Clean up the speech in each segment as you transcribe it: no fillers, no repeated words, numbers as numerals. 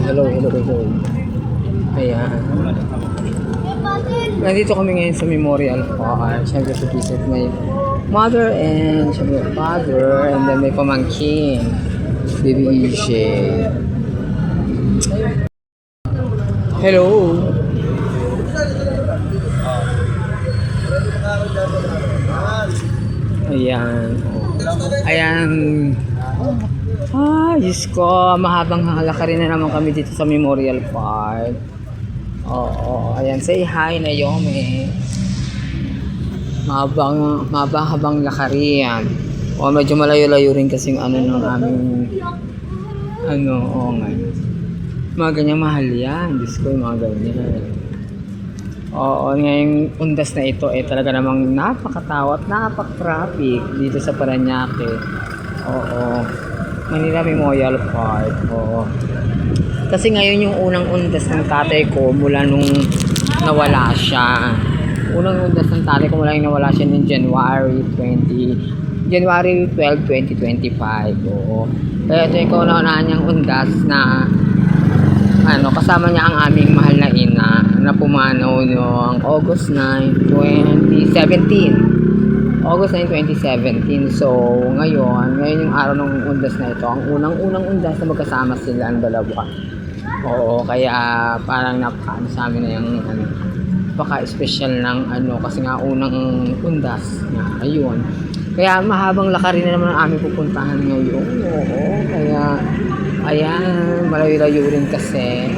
Hello. Ayan. Nandito kami ngayon sa Memorial Park. Siyempre to visit my mother and siyempre father and then may pamangkin. Baby Ishe. Hello. Ayan. Diyos ko, mahabang halakarin na naman kami dito sa Memorial Park. Oo, ayan, say hi na Yome. Mahabang lakarin. Medyo malayo-layo rin kasing ano ng aming nga. Mga ganyang mahal yan. Diyos ko, mga ganyan. Ngayong undas na ito, talaga namang napakatawat, napak-traffic dito sa Parañaque. Manila Memorial Park. Kasi ngayon yung unang undas ng tatay ko mula nung nawala siya. Unang undas ng tatay ko mula yung nawala siya ng January 12, 2025. Kaya ito yung kauna-unahan niyang undas na kasama niya ang aming mahal na ina na pumanaw noong August 9, 2017. August 9, 2017. So, ngayon yung araw ng undas na ito. Ang unang undas na magkasama sila ang dalawa. Kaya parang napakaano sa amin na yung napaka-special ng kasi nga unang undas na, ayun. Kaya mahabang lakarin na naman ang aming pupuntahan ngayon. Kaya, ayan, malayo-layo rin kasi.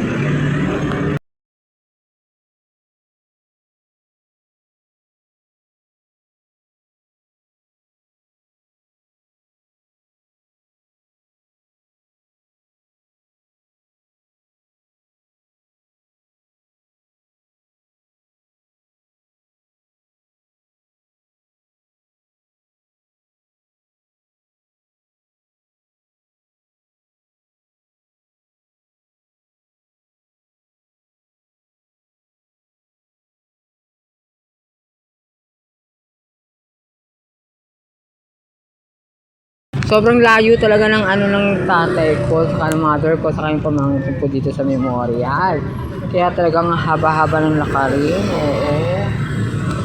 Sobrang layo talaga ng ng tatay ko, saka ng mother ko, saka yung pamangkin ko dito sa Memorial. Kaya talagang haba-haba ng lakarin.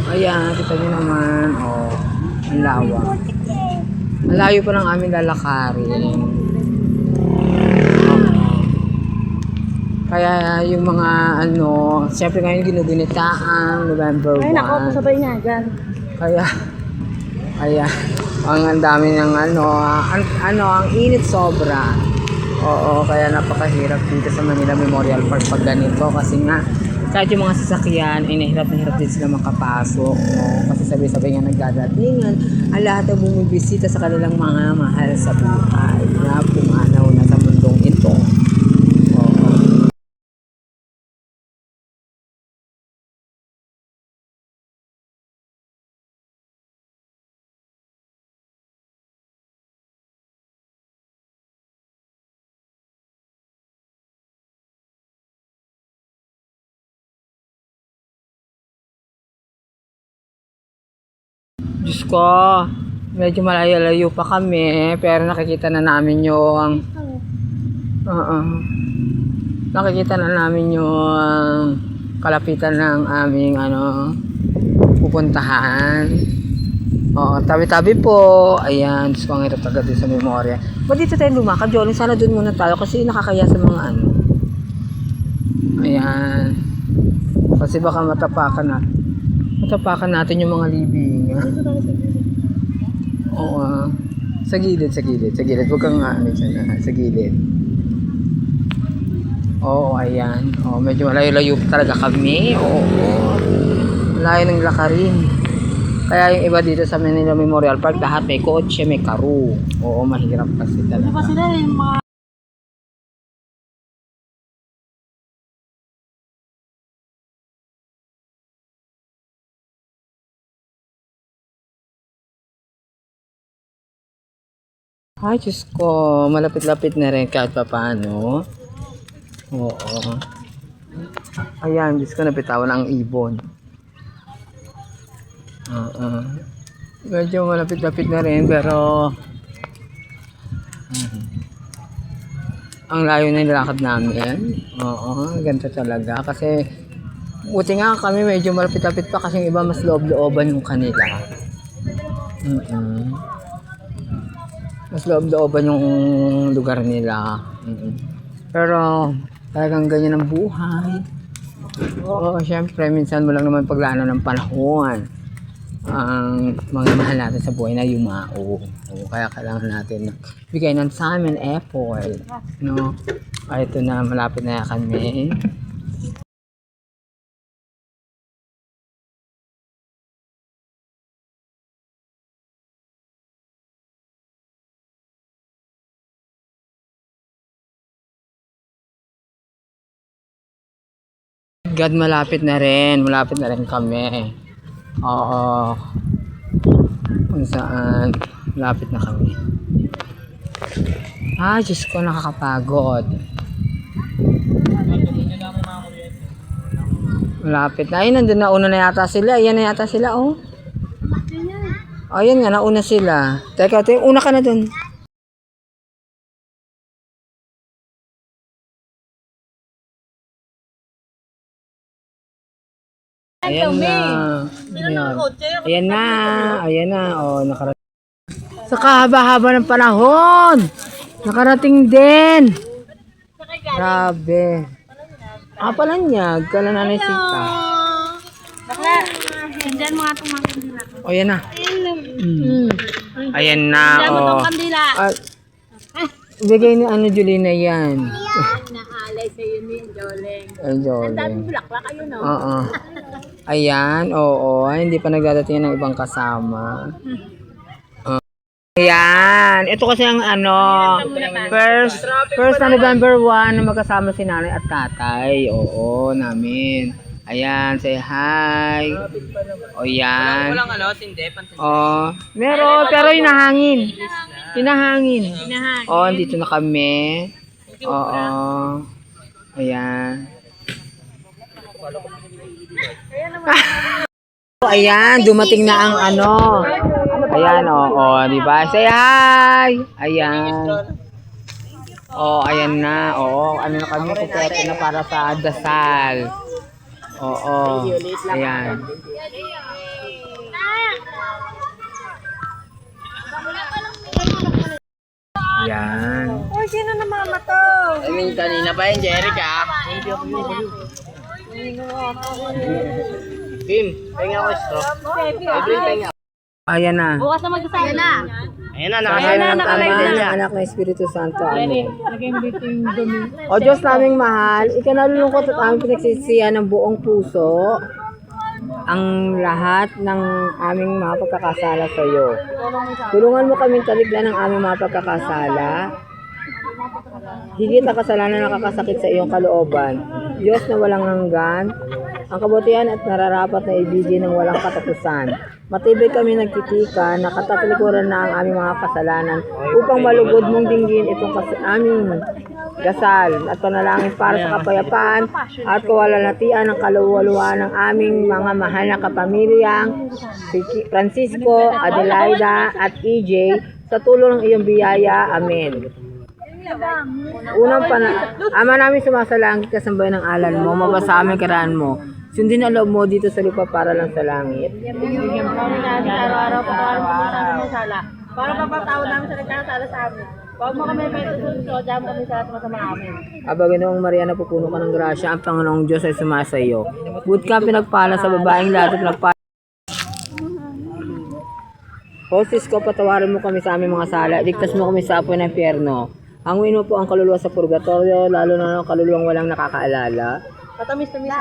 Ayan, kita nyo naman. Ang lawa. Ang layo pa ng aming lalakarin. Kaya yung mga siyempre ngayon ginugunita ang November 1. Ay, nako, pasabay niya dyan. Kaya, ayan. Ang dami ng ang init sobra. Kaya napakahirap dito sa Manila Memorial Park pag ganito kasi nga kahit yung mga sasakyan ay nahirap din sila makapasok. Kasi sabay-sabay nga nagdadatingan ang lahat ng bumibisita sa kanilang mga mahal sa buhay na pumanaw na sa mundong ito. Diyos ko, medyo malayo-layo pa kami, pero nakikita na namin yung nakikita na namin yung kalapitan ng aming pupuntahan. Tabi-tabi po. Ayan, Diyos ko, ang hirap agad din sa memorya. Ba't dito tayo lumakad, Jolene? Sana dun muna tayo kasi nakakaya sa mga Ayan. Kasi baka matapakan natin yung mga libing. Sa gilid. Huwag kang sa gilid. Ayan. Medyo malayo-layo talaga kami. Malayo ng lakarin. Kaya yung iba dito sa Manila Memorial Park, lahat may kotse, may karo. Mahirap kasi talaga. Diba sila yung mga Ay, Diyos ko, malapit-lapit na rin kahit pa paano. Ayan, Diyos ko, napitawan ang ibon. Oo. Medyo malapit-lapit na rin, pero ang layo na nilakad namin. Oo, ganito talaga. Kasi, buti nga kami medyo malapit-lapit pa kasi yung iba mas loob-looban yung kanila. Mas loob-looban yung lugar nila. Pero, talagang ganyan ang buhay. Oo, syempre, minsan mo lang naman paglaanan ng panahon ang mga mahal natin sa buhay na yumao. Oo, kaya kailangan natin bigay ng time and effort. No? Ay, ito na, malapit na kami. God, malapit na rin. Malapit na rin kami. Oo. Kung saan, malapit na kami. Ah, Diyos ko, nakakapagod. Malapit na. Ay, nandun na. Una na yata sila. Ayan na yata sila, oh. Ayan nga, nauna sila. Teka, una ka na dun. Ayan na. Ayan na. Ayan na. Oh, nakarating. Sa kahaba-haba ng panahon. Nakarating din. Grabe. Palanyag. Kala Nanay Sita. Bakla, nandiyan mga itong kandila. O, yan na. Ayan na. Nandiyan mo Oh. itong kandila. Bigay ni Julina yan. Naalay sa'yo ni Joleng. Ay, Joleng. Ang daming bulaklak kayo, no? Oo. Ayan, oo. Ay, hindi pa nagdadating ng ibang kasama. Ayan. Ito kasi ang first na November 1 na magkasama si nanay at tatay. Oo, namin. Ayan, say hi. O yan. Walang sindi, Oh, meron, pero hinahangin. Hinahangin. Oh, dito na kami. Oo. Ayan. Ayan, dumating na ang Ayan, di ba? Say hi! Ayan. Ayan na. Na kami, kumpleto na para sa dasal. Ayan. Ayan. Uy, sino na mama to? kanina pa yun, Jerica. Kim, pahinga ko straw. Edwin, pahinga. Ayan na. Bukas na magkasama na. Ayan na, Ayan na, anak ng Espiritu Santo. Amen. O Diyos naming mahal, ikanalulungkot at aming pinagsisihan ng buong puso ang lahat ng aming mga pagkakasala sa iyo. Tulungan mo kaming talikdan ng aming mga pagkakasala. Higit ang kasalanan na nakakasakit sa iyong kalooban. Diyos na walang hanggan, ang kabutihan at nararapat na ibigin ng walang katapusan. Matibay kami nagtitika na katatalikuran na ang aming mga kasalanan upang malugod mong dinggin itong aming dasal at panalangin para sa kapayapaan at kawalalhatian ng kaluwaluan ng aming mga mahal na kapamilyang si Francisco, Adelaida at EJ sa tulong ng iyong biyaya. Amen. Ama namin sumasalangit, kasambayan ng alan mo, mabasa aming karaan mo. Sundin ang loob mo dito sa lupa para lang sa langit. Bigyan mo kami namin araw-araw pagkawalan mo sa amin ng sala. Para mapatawad namin sa nagkakasala sa amin. Huwag mo kami may tutuso, dyan kami sa lahat ng masama amin. Aba, Ginoong Maria, napupuno ka ng grasya, ang Panginoong Diyos ay sumasa iyo. Buti ka pinagpala sa babaeng lahat at pinagpala. Hostis ko, patawarin mo kami sa aming mga sala, ligtas mo kami sa apoy ng impyerno. Hanguin mo po ang kaluluwa sa purgatorio, lalo na ang kaluluwang walang nakakaalala. Patamis-tamis.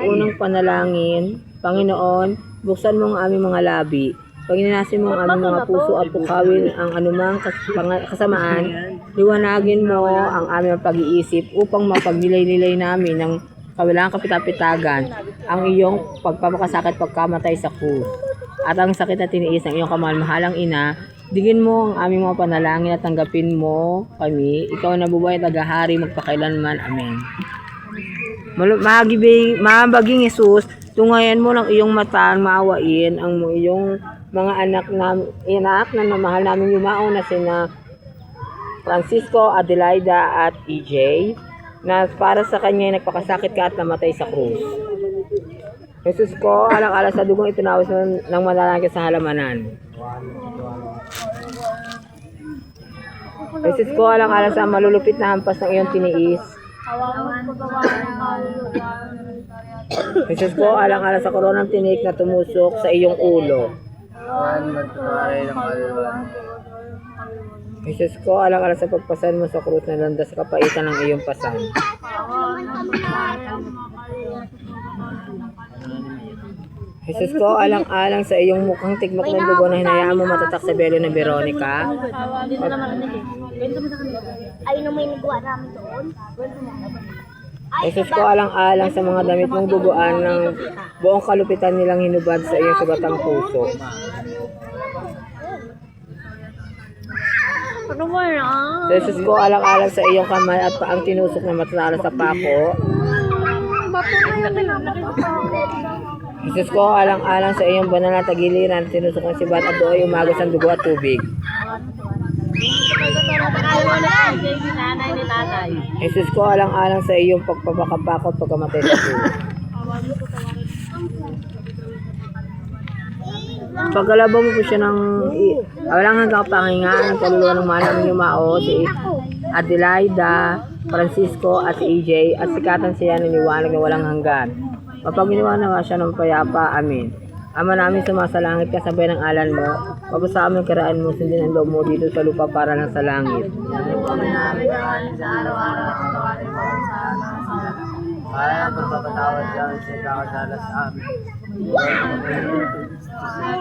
Unang panalangin, Panginoon, buksan mo ang aming mga labi. Paginasin mo ang aming mga puso at pukawin ang anumang kasamaan. Liwanagin mo ang aming pag-iisip upang mapagnilay-nilay namin ng kawalang kapitapitagan ang iyong pagpapakasakit pagkamatay sa krus. At ang sakit na tiniis ng iyong kamahal-mahalang ina, digin mo ang aming mga panalangin at tanggapin mo kami. Ikaw na bubuhay at naghahari magpakailanman. Amen. Mabaging Jesus, tungayan mo ng iyong mata, maawain ang iyong mga anak na namahal namin yumao na sina Francisco, Adelaida at EJ, na para sa kanya ay nagpakasakit ka at namatay sa krus. Jesus ko, alang-alang sa dugong itinawis mo ng manalangin sa halamanan. Jesus ko, alang-alang sa malulupit na hampas ng iyong tiniis. Jesus ko, alang-alang sa koronang tinik na tumusok sa iyong ulo. Jesus ko, alang-alang sa pagpasan mo sa krus na landas sa kapaitan ng iyong pasan. Jesus ko, alang-alang sa iyong mukhang tigmak ng dugo na hinayaan mo matatak sa belo ng Veronica. Ay, nung may nagawa namin doon. Jesus ko, alang-alang sa mga damit mong duguan ng buong kalupitan nilang hinubad sa iyong sugatang puso. Ano ba na? Jesus ko, alang-alang sa iyong kamay at paang tinusok na matala sa pako. Jesus ko, alang-alang sa iyong banal na tagiliran, tinusok ng sibat at doon ay umagos ang dugo at tubig. Jesus ko, alang-alang sa iyong pagpapakapako at pagkamatay sa krus. Pagkalabaw mo po siya ng walang hanggang kapangingaan ng kaluluwa ng mahal namin yumao, si Adelaida, Francisco at si EJ, at sikatan siya ng liwanag na walang hanggan. Mapaginiwanawa siya ng payapa. Amin. Ama namin sumasalangit, kasabay ng alan mo, mabasa aming karaan mo, sundin ang loob mo dito sa lupa para lang sa langit. Ay, ang pagpapatawad dyan sa kakadalas sa amin.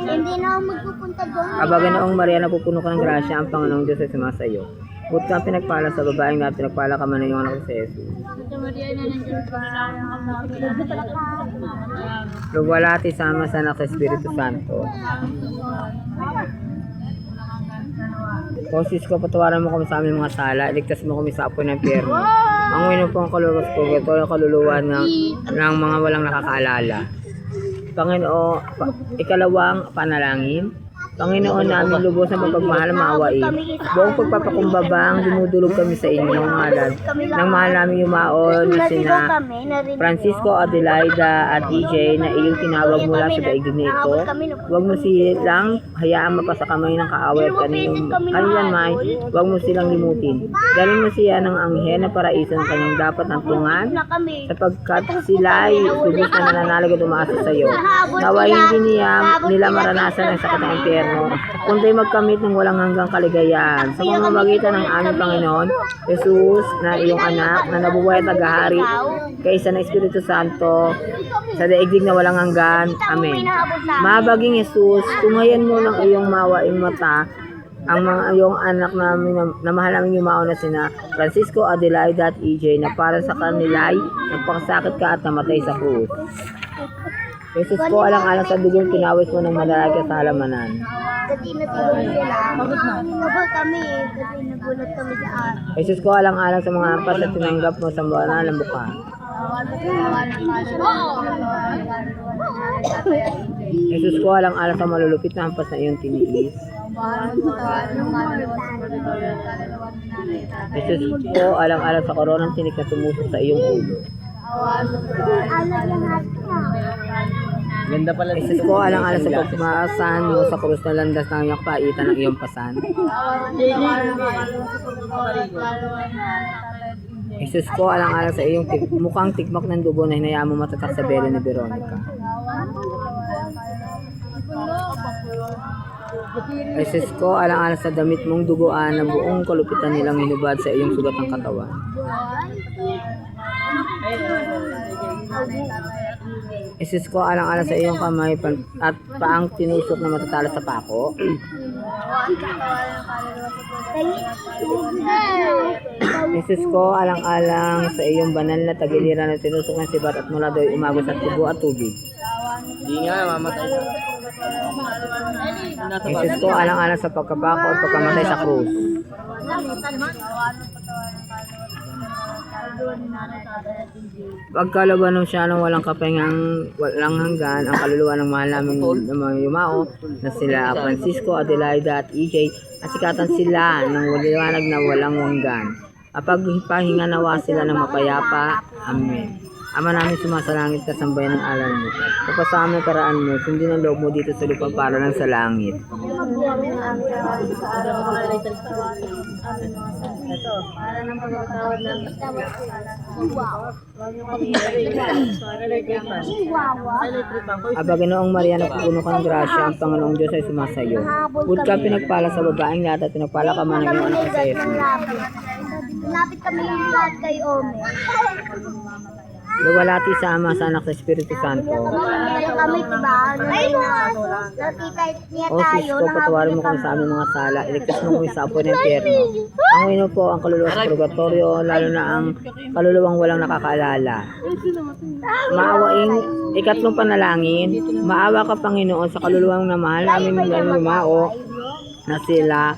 Hindi na ako magpupunta doon. Aba, Ginoong Maria, napupuno ka ng grasya, ang Panginoong Diyos ay sumasayo. Buti ka pinagpala sa babaeng na pinagpala ka man ng iyong anak sa Jesus. Luwalhati sama sa anak sa Espiritu Santo. O Sis ko, patawaran mo kami sa aming mga sala, iligtas mo kami sa apoy ng impyerno. Ang winom po ang kaluluwa ko, ito ang kaluluwa ng mga walang nakakaalala. Ikalawang panalangin. Panginoon namin, lubos na mapagmahal maawain. Buong pagpapakumbabang, dumudulog kami sa inyong ngalan. Nang mahal namin yumaon na sina Francisco, Adelaida at EJ na iyong tinawag mula sa daigdig na ito. Huwag mo silang hayaan mapasakamay ng kaaway at kanilanmay. Huwag mo silang limutin. Galing mo siya ng anghel na paraiso ng kanyang dapat nantungan, sapagkat sila'y lubos na nananalig at umaasa sa iyo. Nawa hindi nila maranasan ang sakit ng impyerno, kundi magkamit ng walang hanggang kaligayahan. Sa pamamagitan ng aming Panginoon, Jesus, na iyong anak, na nabubuhay at tagahari, kaysa ng Espiritu Santo, sa daigdig na walang hanggan. Amen. Mabaging Jesus, tungayan mo ng iyong mawaing mata ang mga iyong anak namin na mahal namin yumao na sina Francisco, Adelaida at EJ, na para sa kanila'y nagpakasakit ka at namatay sa krus. Jesus ko, alang-alang sa dugong tinawis mo ng madalagya sa halamanan. Kasi natulog sila. Kapag kami, kasi nagulat kami sa Jesus ko, alang-alang sa mga ampas at tinanggap mo sa buwan ng buka. Jesus ko, alang-alang sa malulupit na ampas na iyong tiniis. Jesus ko, alang-alang sa koronang tinik na tumusok sa iyong ulo. Ganda pala. Jesus ko, alang-alang sa pagmasan mo sa krus na landas ng iyong paitan ng iyong pasan. Jesus ko, alang-alang sa iyong mukhang tigmak ng dugo na hinayaan mo matatak sa belo ni Veronica. Jesus ko, alang-alang sa damit mong duguan na buong kalupitan nilang hinubad sa iyong sugat ng katawan. Jesus ko, alang-alang sa iyong kamay at paang tinusok na matatala sa pako. Jesus ko, alang-alang sa iyong banal na tagiliran na tinusok ng sibat at mula do'y umagos at tubo at tubig. Hindi nga, mamatay na. Jesus ko, alang-alang sa pagkapako at pagkamatay sa krus. kaluluwa ni Nanay Tatay at EJ. Pagkalabanan siya ng walang kapahingang walang hanggan ang kaluluwa ng mahal namin ng mga yumao na sila Francisco, Adelaida at EJ at sikatan sila ng liwanag na walang hanggan. Kapag pahinga nawa sila ng mapayapa. Amen. Ama namin sumasalangit ka sambayan ng alam mo. Kapasama ng karaan mo, sundin ang loob mo dito sa lupa para lang sa langit. Kami ang aming karawan sa araw ng mga lital sa aming mga sala. Ito, para ng pagkakawad ng kasama sa sala. Huwag niyo kami i-religion. So, religion. Aba, Ginoong Maria, napupuno ka ng grasya, ang Panginoong Diyos ay sumasayo. Bukod ka pinagpala sa babaeng lahat at pinagpala ka man ng iyong anak sa Jesus. Lapit kami lahat kay Ome. Luwalhati sa Ama, sa Anak, sa Espiritu Santo. Kami, diba? Nakita niya O tayo. Sis ko, patawarin mo kami sa aming mga sala. Iligtas mo kami sa apoy ng impyerno. Ang ino po ang kaluluwa sa purgatorio, lalo na ang kaluluwang walang nakakaalala. Maawaing ikatlong panalangin, maawa ka Panginoon sa kaluluwang na mahal namin mga lumao na sila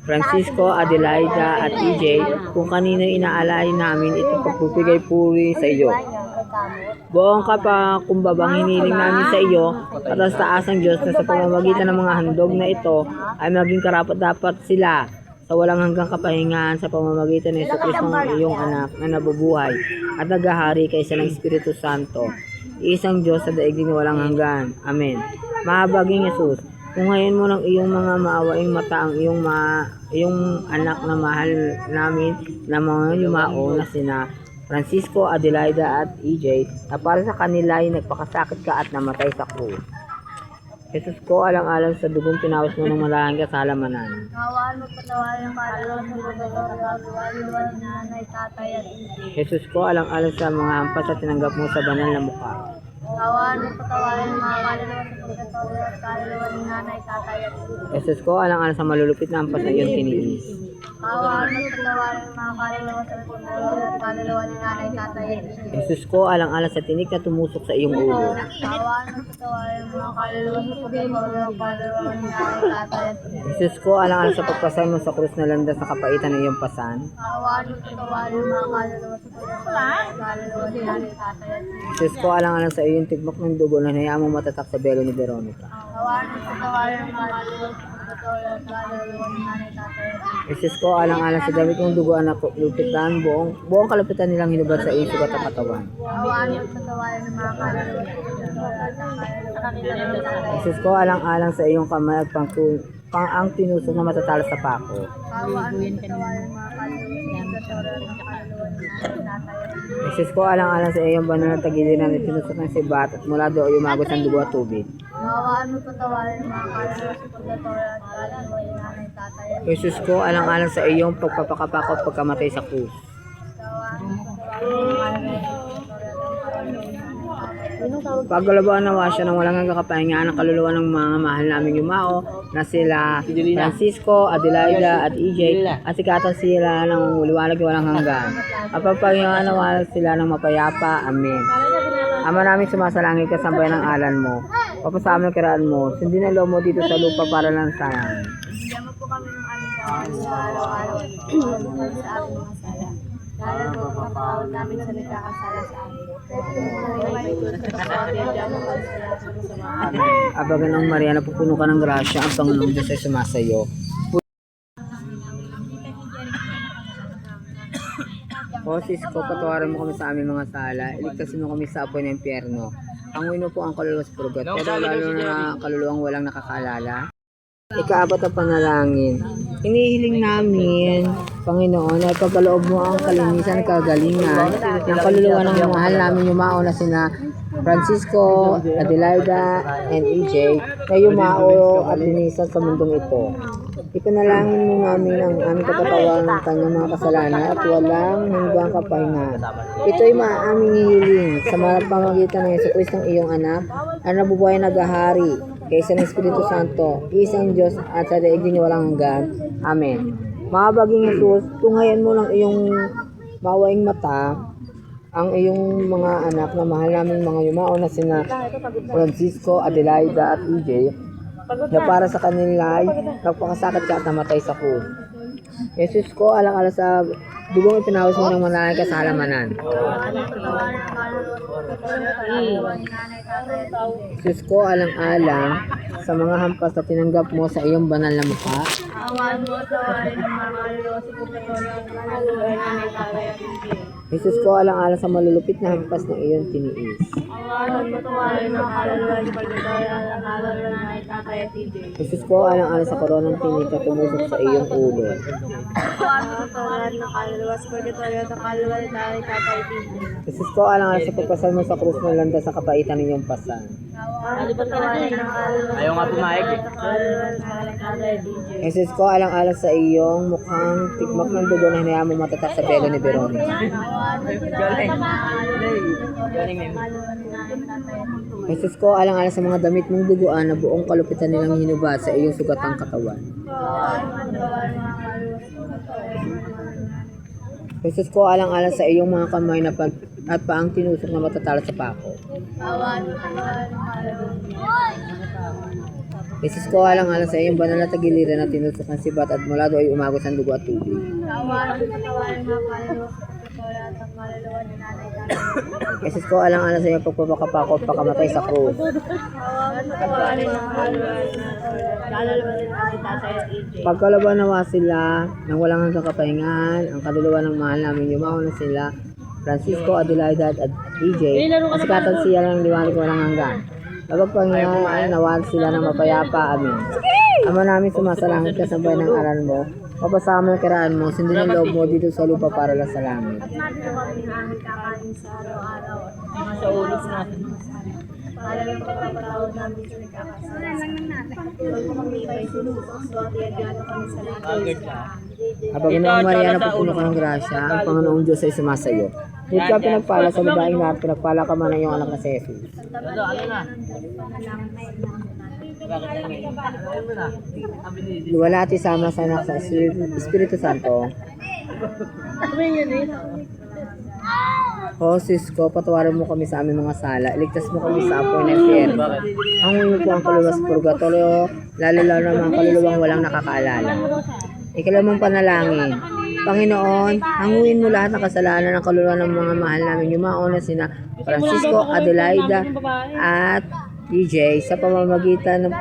Francisco, Adelaida at EJ, kung kanino inaalay namin itong pagpupigay puri sa iyo. Buong kapakumbabang hiniling namin sa iyo at sa taas ng Diyos na sa pamamagitan ng mga handog na ito ay maging karapat-dapat sila sa walang hanggang kapahingahan sa pamamagitan ng Jesucristo ng iyong anak na nabubuhay at naghahari kaysa ng Espiritu Santo. Isang Diyos sa daigdig na walang hanggan. Amen. Mahabaging Jesus, kung ngayon mo ng iyong mga maawaing mata ang iyong anak na mahal namin na mga yumao na sina Francisco, Adelaida at EJ na para sa kanila ay nagpakasakit ka at namatay sa krus. Jesus ko, alang-alang sa dugong pinawas mo ng malahing kasalamanan. Kawaan mo patawarin ang kaluluwa ng kaluluwa ni Nanay Tatay at EJ. Jesus ko, alang-alang sa mga hampas at tinanggap mo sa banal na mukha. Kawaan mo patawarin ang mga kaluluwa sa purgatorio at kaluluwa ni Nanay Tatay at EJ. Jesus ko, alang-alang sa malulupit na hampas na iyong tiniis. Kawaan mo patawarin ang mga kaluluwa sa purgatorio at kaluluwa ni Nanay Tatay at EJ. Jesus ko, alang-alang sa tinik na tumusok sa iyong ulo. Kawaan mo patawarin ang mga kaluluwa sa purgatorio at kaluluwa ni Nanay Tatay at EJ. Jesus ko, alang-alang sa pagpasan mo sa krus na landas na kapaitan ng iyong pasan. Kawaan mo patawarin ang mga kaluluwa sa purgatorio at kaluluwa ni Nanay Tatay at EJ. Jesus ko, alang-alang sa iyong tigmak ng dugo na hayaan mo matatak sa belo ni Veronica. Kawaan mo patawarin ang mga kaluluwa sa purgatorio at kaluluwa ni Nanay Tatay at EJ. Jesus ko, alang-alang sa damit ng dugo na lupitan, buong kalupitan nilang hinubad sa iyong sugat at katawan. Kawaan mo patawarin ang mga kaluluwa sa purgatorio at kaluluwa ni Nanay Tatay. Jesus ko, alang-alang sa iyong kamay at ang tinusok na matatalo sa pako. Kawaan mo patawarin ang mga kaluluwa sa purgatorio at kaluluwa ni Nanay Tatay at EJ. Jesus ko, alang-alang sa iyong banal na tagiliran at tinusok ng sibat at mula doon umagos ang dugo at tubig. Kawaan mo patawarin ang mga kaluluwa sa purgatorio at kaluluwa ni Nanay Tatay at EJ. Jesus ko, alang-alang sa iyong pagpapakapako at pagkamatay sa krus. Kawaan mo patawarin ang mga kaluluwa sa purgatorio at kaluluwa ni Nanay Tatay at EJ. Pagkalabaan nawa siya ng walang hanggang kapahingaan ang kaluluwa ng mga mahal naming yumao na sila Francisco, Adelaida at EJ at sikatan sila ng liwanag walang hanggan. At pagpahingaan nawa sila ng mapayapa. Amen. Ama namin sumasalangit ka sambayan ng alan mo. Papasama ng kiraan mo. Sundin ang loob mo dito sa lupa para lang sa langit. Bigyan mo po kami ng aming kawan sa araw-araw at pagkakas sa aming mga sala. Lalo po ang pagkakawad namin sa nagkakasala sa amin. Aba, Ginoong Maria, napupuno ka ng grasya, ang Panginoong Diyos ay sumasayo. O sis ko, patawarin mo kami sa aming mga sala, iligtasin mo kami sa apoy ng impyerno. Ang mo po ang kaluluwa sa purgatorio, lalo na kaluluwang walang nakakaalala. Ikaapat na panalangin. Inihiling namin, Panginoon, ay pagkaloob mo ang kalinisan at kagalingan ng kaluluwa ng mahal namin yumao na sina Francisco, Adelaida, and EJ na yumao at linisan sa mundong ito. Ipanalangin mo namin ang aming kapatawaran ng kanyang mga kasalanan at walang hanggang kapahingahan. Ito'y maaming hihiling sa pamamagitan ng Jesucristo ng iyong anak na nabubuhay na naghahari kaysa ng Espiritu Santo, isang Diyos at sa daigdig na walang hanggan. Amen. Mahabaging Jesus, tunghayan mo ng iyong mawaing mata ang iyong mga anak na mahal namin mga yumao na sina Francisco, Adelaida at EJ na para sa kanila ay nagpakasakit ka at namatay sa krus. Jesus ko, alang-alang sa dugong ipinawis mo ng manalangin ka sa halamanan. Jesus ko, alang-alang sa mga hampas na tinanggap mo sa iyong banal na mukha. Awan mo sa wali ng mga kaluluwa sa purgatorio at kaluluwa ng nanay, tatay at DJ. Jesus ko, alang-alang sa malulupit na hampas ng iyong tiniis. Awan mo sa wali ng kaluluwa sa purgatorio at kaluluwa ng nanay, tatay at DJ. Jesus ko, alang-alang sa koronang tinig na tumusok sa iyong ulo. Awan mo sa wali ng kaluluwa sa purgatorio at kaluluwa ng nanay, tatay at DJ. Jesus ko, alang-alang sa pagpasal mo sa krus ng landas sa kapaitan ng iyong pasan. Awan mo sa wali ng kaluluwa Ayaw nga pumayag eh. sa kaluluwa ng nanay, tatay at DJ. Jesus ko, alang-alang sa iyong mukhang tikmak ng dugo na hinayaan mo matatak sa pelo ni Veronica. Jesus ko, alang-alang sa mga damit mong duguan na buong kalupitan nilang hinubad sa iyong sugatang katawan. Jesus ko, alang-alang sa iyong mga kamay na at paang tinusok na matatala sa pako. Jesus ko, alang-alang sa iyong banal na tagiliran na tinusok ng sibat at mula doon ay umagos ang dugo at tubig. Jesus ko, alang-alang sa iyong pagpapakapako at pakamatay sa krus. Pagkalaban nawa sila ng walang hanggang kapahingan, ang kaluluwa ng mahal namin yumaon na sila, Francisco, Adelaida at EJ, kasikatan siya ng liwanag walang hanggan. Mapagpahingaan nawa sila ng mapayapa, amin. Ama namin sumasalangit ka sa bayan ng aral mo, mapasama ang kiraan mo, sundin ang loob mo dito sa lupa para lang sa langit. Sa ulos natin. Para ng pagpapatawad namin sa nagkakasala. Huwag mo kami ipaisulusok, swati at gato kami sa langit. Kapag Ginoong Maria, napupuno ka ng grasya, ang Panginoong Diyos ay sumasayo. Huwag ka pinagpala sa babaeng lahat, pinagpala ka man ang iyong anak na si Jesus. Luwalhati sama sa anak sa Espiritu Santo. O Sis ko, patawarin mo kami sa aming mga sala. Iligtas mo kami sa apoy ng impyerno. Hanguin mo po ang kaluluwa sa purgatorio, lalo-lalo na mga kaluluwang walang nakakaalala. Ikalimang panalangin. Panginoon, hanguin mo lahat ng kasalanan ng kaluluwa ng mga mahal namin yumaon na sina Francisco, Adelaida at DJ sa pamamagitan ng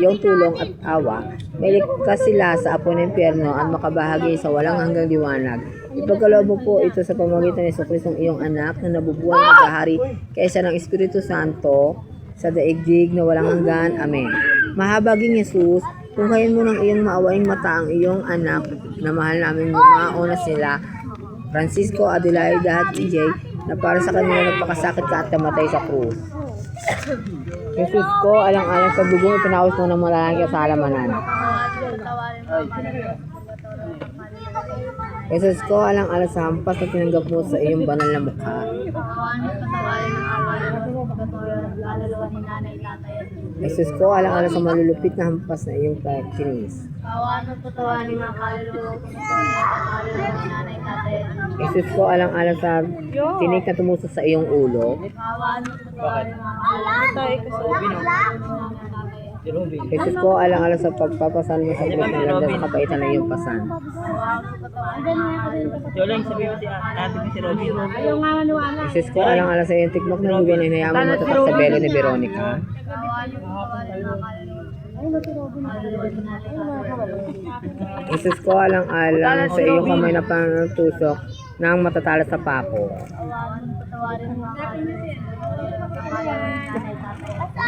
iyong tulong at awa. May ligtas sila sa apoy ng impyerno at makabahagi sa walang hanggang liwanag. Ipagkaloob mo po ito sa pamamagitan ni Jesucristo ng iyong anak na nabubuhay at naghahari kaysa ng Espiritu Santo sa daigdig na walang hanggan. Amen. Mahabaging Jesus, tunghayin mo ng iyong maawaing mata ang iyong anak na mahal namin yumaon na sila Francisco, Adelaida at EJ na para sa kanila nagpakasakit ka at namatay sa krus. Jesus ko, alang-alang sa dugong ipinawis mo ng malalangin ka sa halamanan. Jesus ko, alang-alang sa hampas na tinanggap mo sa iyong banal na mukha. Jesus ko, alang-alang sa malulupit na hampas na iyong kinis. Jesus ko, alang-alang sa tinig na tumusok sa iyong ulo. Jesus ko, alang-alang sa pagpapasal mo sa krus ng landas sa kapaitan ng iyong pasan. Jesus ko, alang-alang sa iyong tikmak na dugo na hinayaan mo matatak sa belo ni Veronica. Jesus ko, alang-alang sa iyong kamay na pantusok ng matatala sa pako.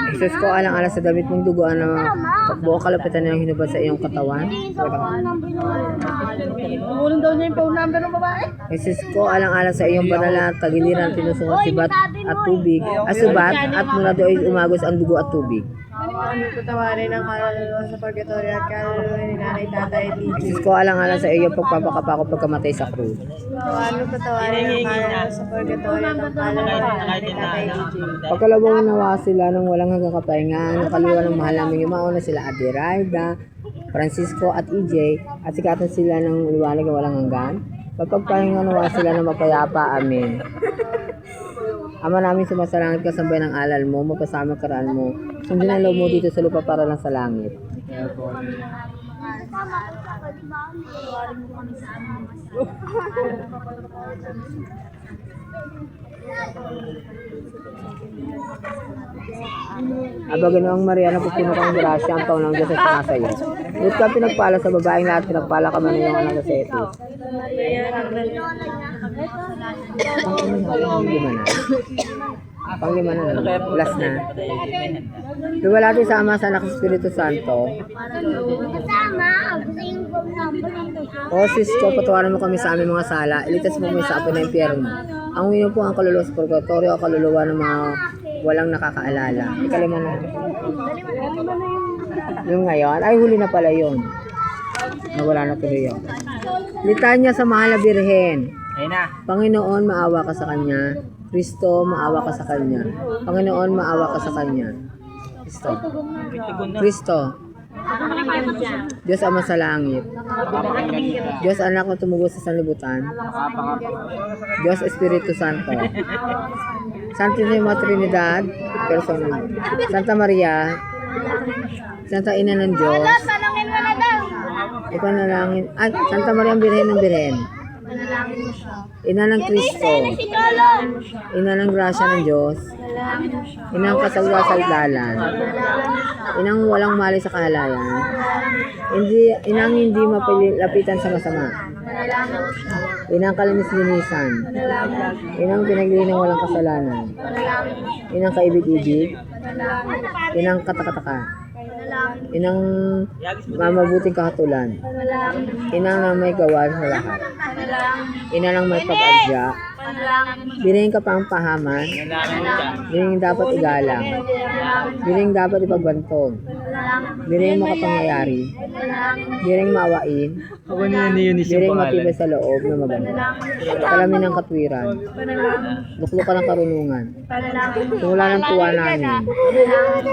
Jesus ko, alang-alang sa damit mong duguan na buong kalupitan ng hinubad sa iyong katawan. Umulong daw niya yung phone number ng babae. Jesus ko, alang-alang sa iyong banal na tagiliran tinusok ng sibat at tubig, subat at mula doon umagos ang dugo at tubig. Ano patawarin ang kaluluwa sa purgatorio at kaluluwa ni nanay, tatay at DJ. Jesus ko, alang-alang sa iyong pagpapakapako pagkamatay sa krus. Ano patawarin ang kaluluwa sa purgatorio at kaluluwa ni nanay, tatay at DJ. Pagkalawang nawa sila ng walang hanggang kapahingan, ang kaluluwa ng mahal namin yumaon na sila Adelaida, Francisco at EJ, at sikatan sila ng liwanag na walang hanggan. Pagpagpahinga nawa sila ng mapayapa. Amen. Ama namin sumasalangit ka sa bayan ng alal mo, mapasama ang karaan mo. Sundin ang loob mo dito sa lupa para lang sa langit. Patawarin mo kami sa aming mga sala. Para napapagpatawad namin sa Aba, Ginoong Maria, napupuno kang grasya, ang taon ng Diyos ay nasa iyo. Buti ka pinagpala sa babaeng lahat, pinagpala ka man ng iyong anak na si Jesus. Panglima na, last na. Luwalhati sa Ama, sa Anak, sa Espiritu Santo. Kasama, ang single number. O sis ko, patawaran mo kami sa aming mga sala. Iligtas mo kami sa apoy ng impyerno. Ang uminom po ang kaluluwa sa purgatorio o kaluluwa ng mga walang nakakaalala. Ikalima na. Yung ngayon, ay huli na pala yun. Nawala na tuloy yun. Litanya sa mahal na Birhen. Ayun na. Panginoon, maawa ka sa Kanya. Kristo, maawa ka sa Kanya. Panginoon, maawa ka sa Kanya. Kristo. Kristo. Diyos Ama sa langit. Diyos Anak na tumugos sa sanlibutan. Diyos Espiritu Santo. Santísima Trinidad, personal. Santa Maria, Santa Ina ng Diyos. Tanongin mo na daw. Ipanalangin. Ay, Santa Maria ang Birhen ng Birhen. Panalangin mo siya. Ina ng Kristo. Si Cholo. Ina ng grasya ng Diyos. Panalangin mo siya. Inang kasagdasaldalan. Inang walang mali sa kahalayan. Inang hindi mapalapitan sa masama. Panalangin mo siya. Inang kalinis-linisan. Inang pinaglili ng walang kasalanan. Panalangin mo siya. Inang kaibig-ibig. Panalangin mo siya. Inang katakataka. Panalangin mo Inang mamabuting kahatulan. Panalangin mo siya. Inang na may gawa sa lahat. Panalangin mo. Ina ng may pag-adya. Panalangin mo siya. Biring ka pang pahaman. Biring dapat igalang. Biring dapat ipagbantog. Biring makapangyayari. Biring maawain. Biring matibay sa loob na maganda. Kalamin ng katwiran. Luklukan ng karunungan. Simula ng tuwa namin.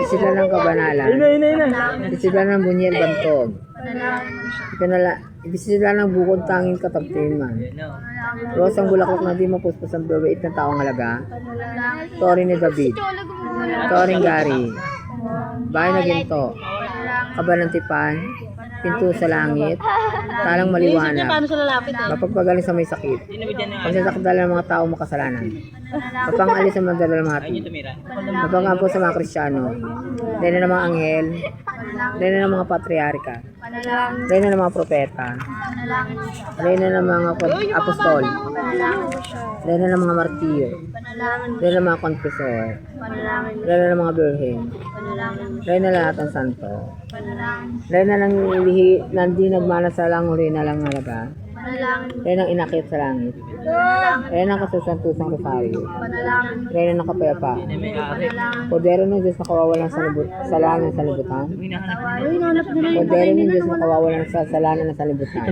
Isidlan ng kabanalan. Isidlan ng bunyel bantog. Isidlan ng bukod tanging kataptiman. Rosang bulaklak na di mapuspos ang bawait ng taong halaga. Tori ni David. Toring Gary. Bahay na ginto. Kaba ng tipan. Pinto sa langit. Talang maliwanag. Mapagpagaling sa may sakit. Pagsasakdala ng mga taong makasalanan. Mapangalis sa mga dalamhati. Mapangapo sa mga Kristiyano. Dahil na ng mga anghel. Dahil na ng mga patriarka. Dahil na ng mga propeta. Dahil na ng mga apostol. Dahil na ng mga martir. Dahil na ng mga konfesor. Dahil na ng mga birhen. Dahil na lahat ng santo. Dahil na ng lihi na hindi nagmana sa languri na lang halaga. Dahil ng inakit sa langit. Dahil ng kasusantusang rosario. Dahil na nakapayapa. Podero ng Diyos na kawawalan sa lanan ng salibutan. Podero ng Diyos na kawawalan sa salanan ng salibutan.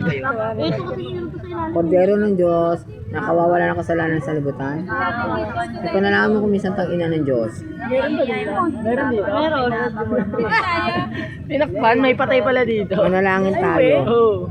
Kordero ng Diyos na kawawalan ng kasalanan sa libutan. Ipanalangin mo kung minsan tang ina ng Diyos. Tinakpan, may patay pala dito. Manalangin tayo.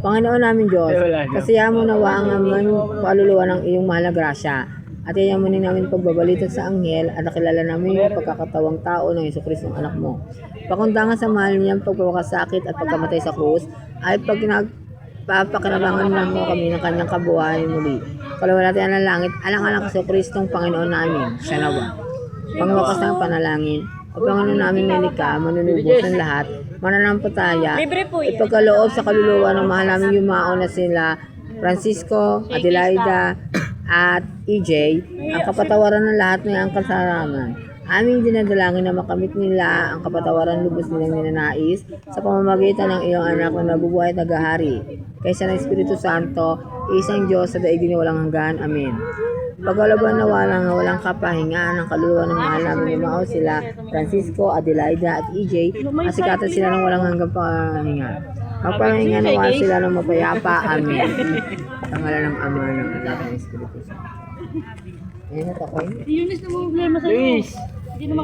Panginoon namin Diyos, kasiyahan mo nawa ang amang paluluwa ng iyong mahal na grasya. At iyamunin namin pagbabalitan sa anghel at nakilala namin yung pagkakatawang tao ng Jesucristo ng anak mo. Pakundangan sa mahal niyang pagpapakasakit at pagkamatay sa krus ay papakinabangan lang mo kami ng kanyang kabuhayan muli. Kalawalhatian ng langit, alang-alang sa Kristong Panginoon namin. Siya nawa. Pangwakas ng panalangin, o Panginoon namin may likha, manunubos ng lahat, mananampataya, ipagkaloob sa kaluluwa ng mahal namin yumao na sila Francisco, Adelaida, at EJ, ang kapatawaran ng lahat ng ang kasalanan. Aming dinadalangin na makamit nila ang kapatawaran lubos nilang ninanais sa pamamagitan ng iyong anak na nabubuhay at naghahari. Kaysa ng Espiritu Santo, isang Diyos sa daigdig na walang hanggan. Amen. Pagkalaban na walang kapahingaan ng kaluluwa ng mahal namin yumao sila Francisco, Adelaida, at EJ, masikatan sila ng walang hanggang pahinga. Magpahinga nawa sila ng mapayapa. Amen. Sa ngalan ng Ama ng Anak ng Espiritu Santo. Ayan na takoy. Yunis na problema sa'yo. Hindi na